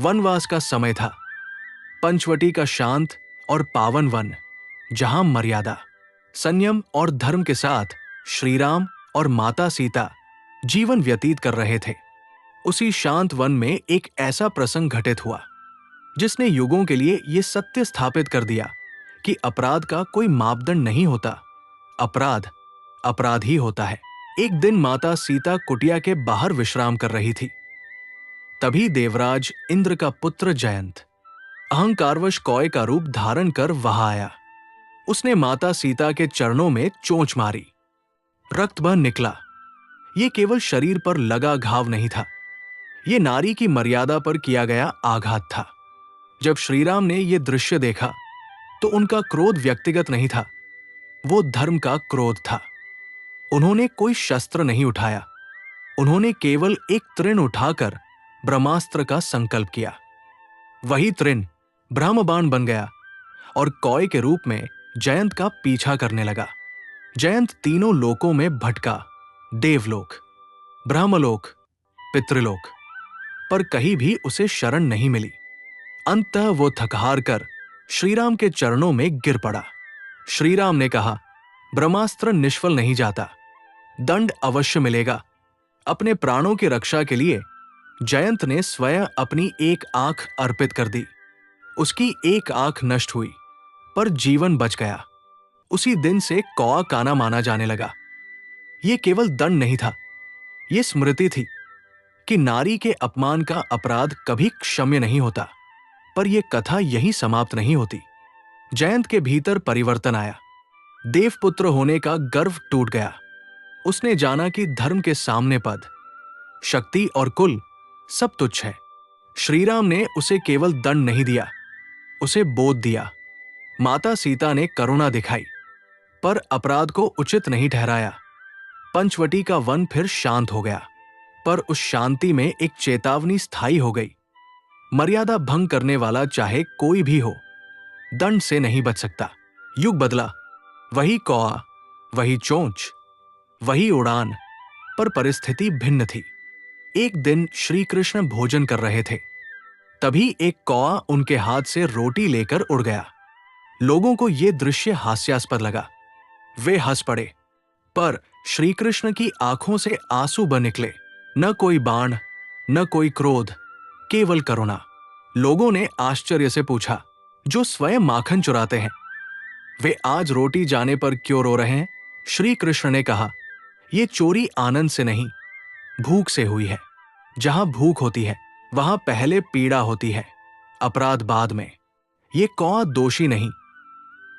वनवास का समय था। पंचवटी का शांत और पावन वन, जहां मर्यादा, संयम और धर्म के साथ श्री राम और माता सीता जीवन व्यतीत कर रहे थे। उसी शांत वन में एक ऐसा प्रसंग घटित हुआ जिसने युगों के लिए यह सत्य स्थापित कर दिया कि अपराध का कोई मापदंड नहीं होता। अपराध अपराध ही होता है। एक दिन माता सीता कुटिया के बाहर विश्राम कर रही थी। तभी देवराज इंद्र का पुत्र जयंत अहंकारवश कौए का रूप धारण कर वहां आया। उसने माता सीता के चरणों में चोंच मारी। रक्त बह निकला। ये केवल शरीर पर लगा घाव नहीं था, ये नारी की मर्यादा पर किया गया आघात था। जब श्रीराम ने यह दृश्य देखा तो उनका क्रोध व्यक्तिगत नहीं था, वो धर्म का क्रोध था। उन्होंने कोई शस्त्र नहीं उठाया, उन्होंने केवल एक तृण उठाकर ब्रह्मास्त्र का संकल्प किया। वही तृण ब्रह्मबाण बन गया और कौए के रूप में जयंत का पीछा करने लगा। जयंत तीनों लोकों में भटका, देवलोक, ब्रह्मलोक, पितृलोक, पर कहीं भी उसे शरण नहीं मिली। अंततः वो थकहार कर श्रीराम के चरणों में गिर पड़ा। श्रीराम ने कहा, ब्रह्मास्त्र निष्फल नहीं जाता, दंड अवश्य मिलेगा। अपने प्राणों की रक्षा के लिए जयंत ने स्वयं अपनी एक आंख अर्पित कर दी। उसकी एक आंख नष्ट हुई पर जीवन बच गया। उसी दिन से कौआ काना माना जाने लगा। यह केवल दंड नहीं था, यह स्मृति थी कि नारी के अपमान का अपराध कभी क्षम्य नहीं होता। पर यह कथा यहीं समाप्त नहीं होती। जयंत के भीतर परिवर्तन आया। देवपुत्र होने का गर्व टूट गया। उसने जाना कि धर्म के सामने पद, शक्ति और कुल सब तुच्छ है। श्रीराम ने उसे केवल दंड नहीं दिया, उसे बोध दिया। माता सीता ने करुणा दिखाई पर अपराध को उचित नहीं ठहराया। पंचवटी का वन फिर शांत हो गया, पर उस शांति में एक चेतावनी स्थायी हो गई। मर्यादा भंग करने वाला चाहे कोई भी हो, दंड से नहीं बच सकता। युग बदला, वही कौआ, वही चोंच, वही उड़ान, पर परिस्थिति भिन्न थी। एक दिन श्री कृष्ण भोजन कर रहे थे, तभी एक कौआ उनके हाथ से रोटी लेकर उड़ गया। लोगों को यह दृश्य हास्यास्पद लगा। वे हंस पड़े, पर श्री कृष्ण की आंखों से आंसू बह निकले। न कोई बाण, न कोई क्रोध, केवल करुणा। लोगों ने आश्चर्य से पूछा, जो स्वयं माखन चुराते हैं, वे आज रोटी जाने पर क्यों रो रहे हैं? श्री कृष्ण ने कहा, यह चोरी आनंद से नहीं, भूख से हुई है। जहां भूख होती है वहां पहले पीड़ा होती है, अपराध बाद में। यह कौआ दोषी नहीं,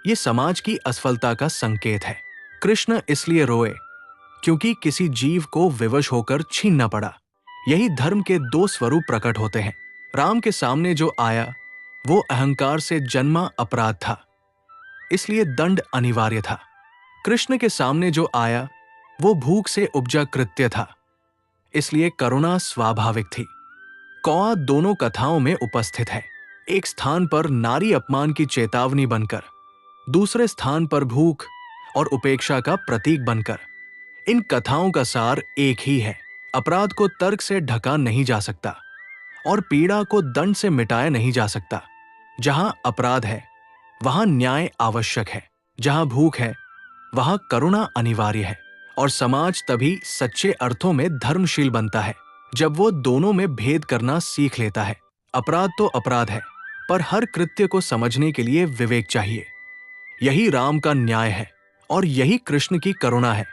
यह समाज की असफलता का संकेत है। कृष्ण इसलिए रोए क्योंकि किसी जीव को विवश होकर छीनना पड़ा। यही धर्म के दो स्वरूप प्रकट होते हैं। राम के सामने जो आया वो अहंकार से जन्मा अपराध था, इसलिए दंड अनिवार्य था। कृष्ण के सामने जो आया वो भूख से उपजा कृत्य था, इसलिए करुणा स्वाभाविक थी। कौआ दोनों कथाओं में उपस्थित है, एक स्थान पर नारी अपमान की चेतावनी बनकर, दूसरे स्थान पर भूख और उपेक्षा का प्रतीक बनकर। इन कथाओं का सार एक ही है, अपराध को तर्क से ढका नहीं जा सकता और पीड़ा को दंड से मिटाया नहीं जा सकता। जहां अपराध है वहां न्याय आवश्यक है, जहां भूख है वहां करुणा अनिवार्य है। और समाज तभी सच्चे अर्थों में धर्मशील बनता है जब वो दोनों में भेद करना सीख लेता है। अपराध तो अपराध है, पर हर कृत्य को समझने के लिए विवेक चाहिए। यही राम का न्याय है और यही कृष्ण की करुणा है।